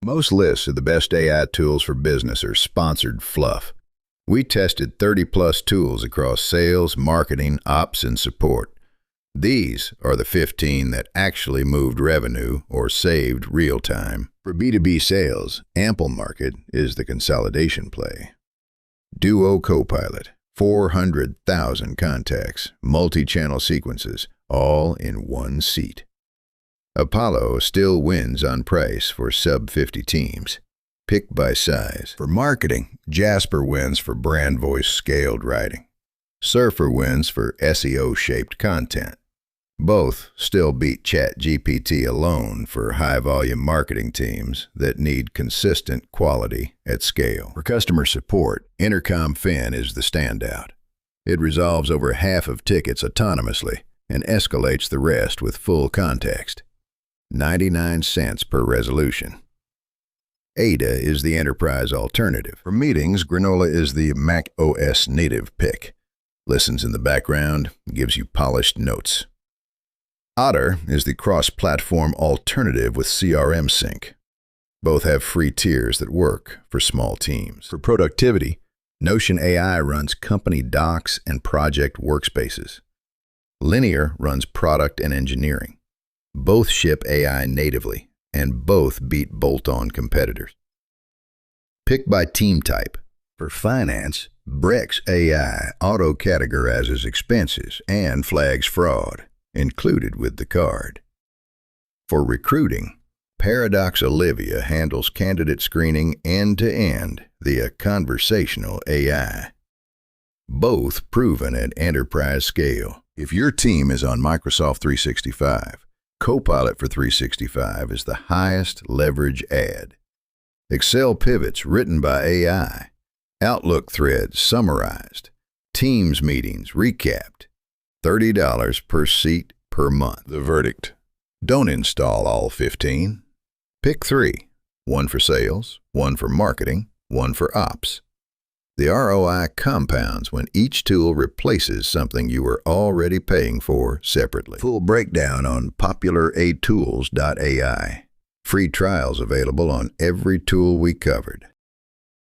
Most lists of the best AI tools for business are sponsored fluff. We tested 30-plus tools across sales, marketing, ops, and support. These are the 15 that actually moved revenue or saved real time. For B2B sales, Amplemarket is the consolidation play. Duo Copilot, 400,000 contacts, multi-channel sequences, all in one seat. Apollo still wins on price for sub-50 teams. Pick by size. For marketing, Jasper wins for brand voice scaled writing. Surfer wins for SEO-shaped content. Both still beat ChatGPT alone for high-volume marketing teams that need consistent quality at scale. For customer support, Intercom Fin is the standout. It resolves over half of tickets autonomously and escalates the rest with full context. 99 cents per resolution. Ada is the enterprise alternative. For meetings, Granola is the Mac OS native pick. Listens in the background, gives you polished notes. Otter is the cross-platform alternative with CRM sync. Both have free tiers that work for small teams. For productivity, Notion AI runs company docs and project workspaces. Linear runs product and engineering. Both ship AI natively, and both beat bolt-on competitors. Pick by team type. For finance, Brex AI auto-categorizes expenses and flags fraud, included with the card. For recruiting, Paradox Olivia handles candidate screening end-to-end via conversational AI. Both proven at enterprise scale. If your team is on Microsoft 365, Copilot for 365 is the highest leverage ad. Excel pivots written by AI. Outlook threads summarized. Teams meetings recapped. $30 per seat per month. The verdict: don't install all 15. Pick 3. One for sales, one for marketing, one for ops. The ROI compounds when each tool replaces something you were already paying for separately. Full breakdown on popularatools.ai. Free trials available on every tool we covered.